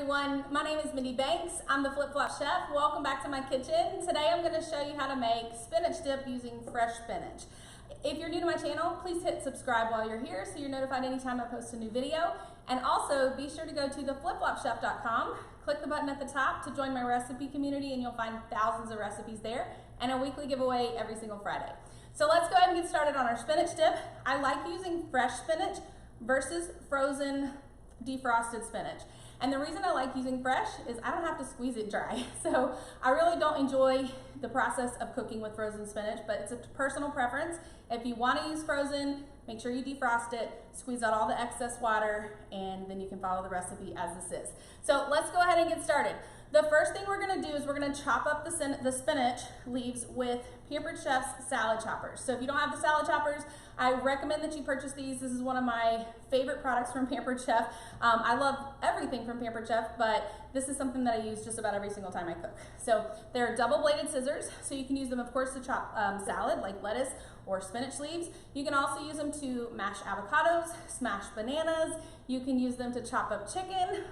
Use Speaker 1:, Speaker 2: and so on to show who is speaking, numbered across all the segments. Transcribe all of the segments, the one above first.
Speaker 1: everyone. My name is Mindy Banks. I'm the Flip Flop Chef. Welcome back to my kitchen. Today I'm going to show you how to make spinach dip using fresh spinach. If you're new to my channel, please hit subscribe while you're here so you're notified anytime I post a new video. And also be sure to go to theflipflopchef.com, click the button at the top to join my recipe community, and you'll find thousands of recipes there and a weekly giveaway every single Friday. So let's go ahead and get started on our spinach dip. I like using fresh spinach versus frozen defrosted spinach. And the reason I like using fresh is I don't have to squeeze it dry. So I really don't enjoy the process of cooking with frozen spinach, but it's a personal preference. If you want to use frozen, make sure you defrost it, squeeze out all the excess water, and then you can follow the recipe as this is. So let's go ahead and get started. The first thing we're going to do is we're going to chop up the spinach leaves with Pampered Chef's salad choppers. So if you don't have the salad choppers, I recommend that you purchase these. This is one of my favorite products from Pampered Chef. I love everything from Pampered Chef, but this is something that I use just about every single time I cook. So they're double-bladed scissors, so you can use them, of course, to chop salad like lettuce or spinach leaves. You can also use them to mash avocados, smash bananas. You can use them to chop up chicken,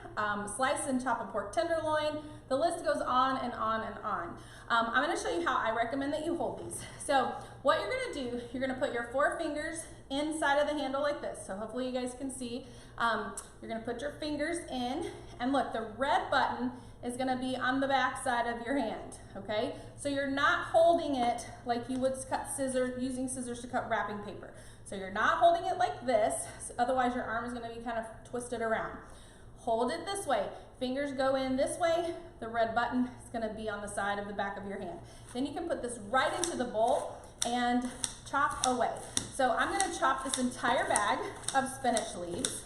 Speaker 1: slice and chop a pork tenderloin. The list goes on and on and on. I'm going to show you how I recommend that you hold these. So what you're going to do, you're going to put your 4 fingers inside of the handle like this. So hopefully you guys can see. You're going to put your fingers in, and look, the red button is going to be on the back side of your hand, okay? So you're not holding it like you would cut scissors, using scissors to cut wrapping paper. So you're not holding it like this, otherwise your arm is going to be kind of twisted around. Hold it this way. Fingers go in this way. The red button is going to be on the side of the back of your hand. Then you can put this right into the bowl and chop away. So I'm going to chop this entire bag of spinach leaves.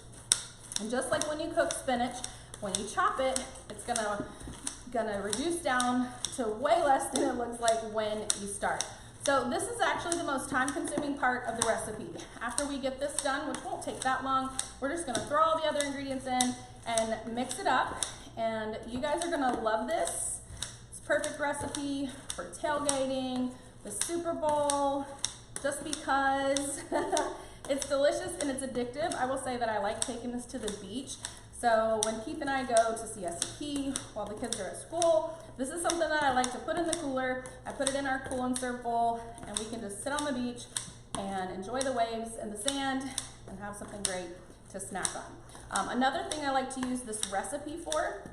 Speaker 1: And just like when you cook spinach, when you chop it, it's gonna reduce down to way less than it looks like when you start. So this is actually the most time-consuming part of the recipe. After we get this done, which won't take that long, we're just gonna throw all the other ingredients in and mix it up. And you guys are gonna love this. It's a perfect recipe for tailgating, the Super Bowl, just because it's delicious and it's addictive. I will say that I like taking this to the beach. So when Keith and I go to CST while the kids are at school, this is something that I like to put in the cooler. I put it in our cool and serve bowl, and we can just sit on the beach and enjoy the waves and the sand and have something great to snack on. Another thing I like to use this recipe for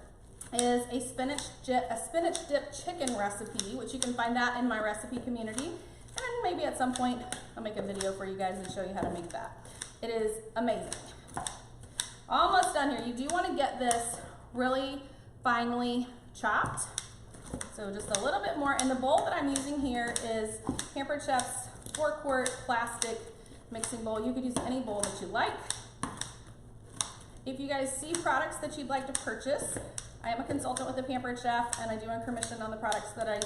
Speaker 1: is a spinach dip chicken recipe, which you can find that in my recipe community. And maybe at some point I'll make a video for you guys and show you how to make that. It is amazing. Almost done here. You do want to get this really finely chopped. So just a little bit more. And the bowl that I'm using here is Pampered Chef's 4-quart plastic mixing bowl. You could use any bowl that you like. If you guys see products that you'd like to purchase, I am a consultant with the Pampered Chef, and I do earn commission on the products that I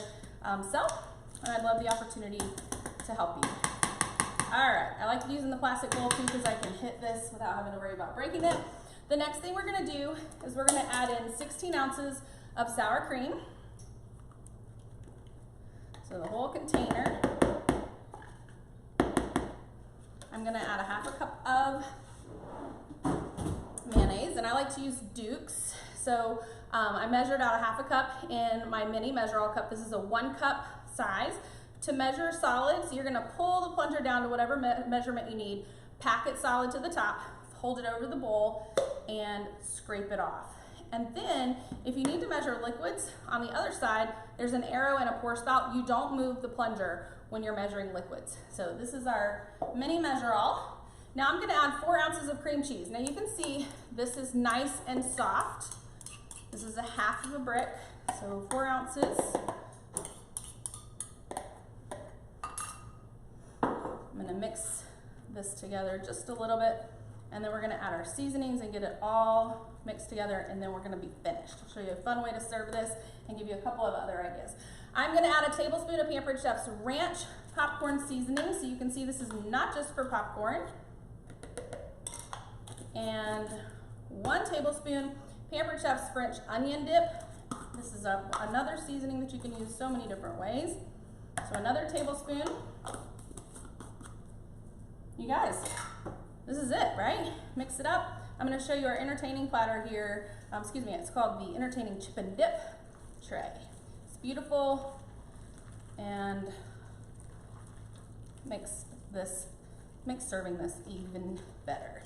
Speaker 1: sell. And I'd love the opportunity to help you. All right, I like using the plastic bowl too because I can hit this without having to worry about breaking it. The next thing we're gonna do is we're gonna add in 16 ounces of sour cream. So the whole container. I'm gonna add a 1/2 cup of mayonnaise, and I like to use Duke's. So I measured out a 1/2 cup in my mini measure-all cup. This is a 1 cup size. To measure solids, you're gonna pull the plunger down to whatever measurement you need, pack it solid to the top, hold it over the bowl, and scrape it off. And then, if you need to measure liquids, on the other side, there's an arrow and a pour spout. You don't move the plunger when you're measuring liquids. So this is our mini measure-all. Now I'm gonna add 4 ounces of cream cheese. Now you can see this is nice and soft. This is a 1/2 of a brick, so 4 ounces. I'm gonna mix this together just a little bit, and then we're gonna add our seasonings and get it all mixed together, and then we're gonna be finished. I'll show you a fun way to serve this and give you a couple of other ideas. I'm gonna add a tablespoon of Pampered Chef's ranch popcorn seasoning, so you can see this is not just for popcorn. And 1 tablespoon Pampered Chef's French onion dip. This is another seasoning that you can use so many different ways. So another tablespoon. You guys, this is it, right? Mix it up. I'm gonna show you our entertaining platter here. It's called the entertaining chip and dip tray. It's beautiful and makes serving this even better.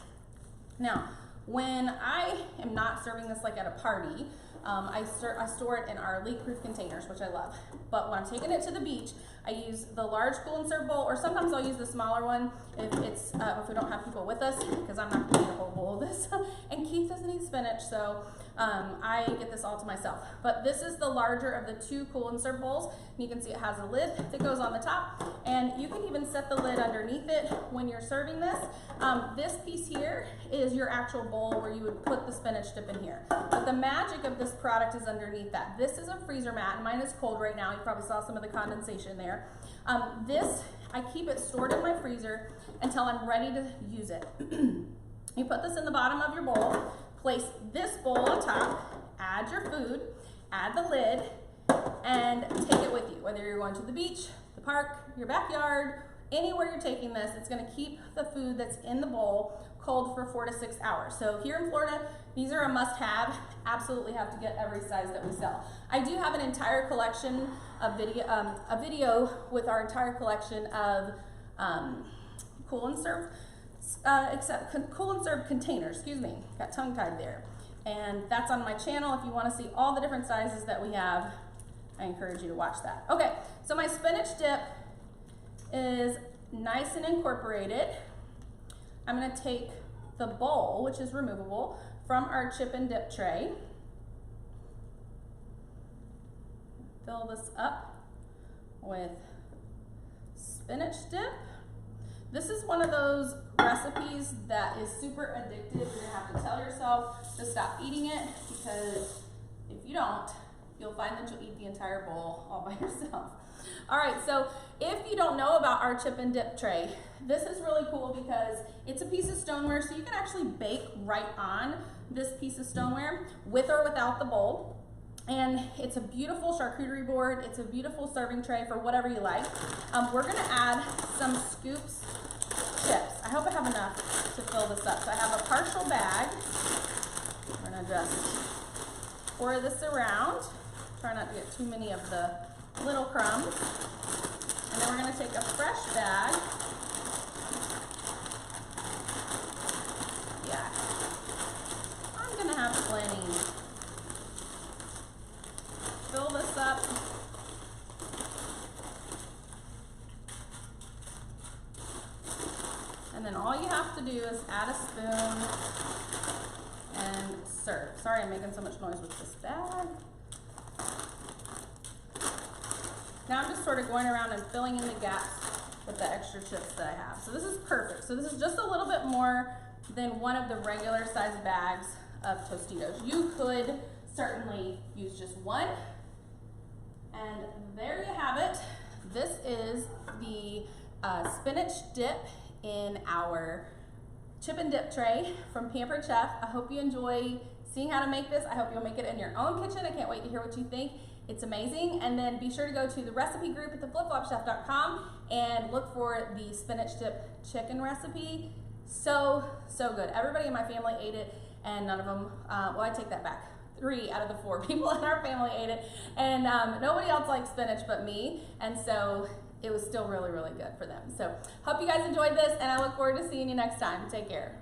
Speaker 1: Now, when I am not serving this like at a party, I store it in our leak-proof containers, which I love. But when I'm taking it to the beach, I use the large cool and serve bowl, or sometimes I'll use the smaller one if we don't have people with us, because I'm not gonna eat a whole bowl of this. And Keith doesn't eat spinach, so I get this all to myself. But this is the larger of the two cool and serve bowls. And you can see it has a lid that goes on the top, and you can even set the lid underneath it when you're serving this. This piece here is your actual bowl where you would put the spinach dip in here. But the magic of this product is underneath that. This is a freezer mat, and mine is cold right now. You probably saw some of the condensation there. I keep it stored in my freezer until I'm ready to use it. You put this in the bottom of your bowl, place this bowl on top, add your food, add the lid, and take it with you. Whether you're going to the beach, the park, your backyard, anywhere you're taking this, it's gonna keep the food that's in the bowl cold for 4 to 6 hours. So here in Florida, these are a must-have. Absolutely have to get every size that we sell. I do have an entire collection of a video with our entire collection of cool and serve containers, excuse me, got tongue-tied there. And that's on my channel. If you wanna see all the different sizes that we have, I encourage you to watch that. Okay, so my spinach dip is nice and incorporated. I'm gonna take the bowl, which is removable, from our chip and dip tray. Fill this up with spinach dip. This is one of those recipes that is super addictive. You're gonna have to tell yourself to stop eating it, because if you don't, you'll find that you'll eat the entire bowl all by yourself. All right, so if you don't know about our chip and dip tray, this is really cool because it's a piece of stoneware, so you can actually bake right on this piece of stoneware with or without the bowl. And it's a beautiful charcuterie board. It's a beautiful serving tray for whatever you like. We're gonna add some scoops chips. I hope I have enough to fill this up. So I have a partial bag. We're gonna just pour this around. Try not to get too many of the little crumbs. And then we're gonna take a fresh bag. Yeah, I'm gonna have plenty. Fill this up. And then all you have to do is add a spoon and serve. Sorry I'm making so much noise with this bag. Now I'm just sort of going around and filling in the gaps with the extra chips that I have. So this is perfect. So this is just a little bit more than one of the regular size bags of Tostitos. You could certainly use just one. And there you have it. This is the spinach dip in our chip and dip tray from Pampered Chef. I hope you enjoy seeing how to make this. I hope you'll make it in your own kitchen. I can't wait to hear what you think. It's amazing. And then be sure to go to the recipe group at theflipflopchef.com and look for the spinach dip chicken recipe. So good. Everybody in my family ate it, and none of them, well, I take that back. 3 out of the 4 people in our family ate it, and nobody else likes spinach but me, and so it was still really, really good for them. So hope you guys enjoyed this, and I look forward to seeing you next time. Take care.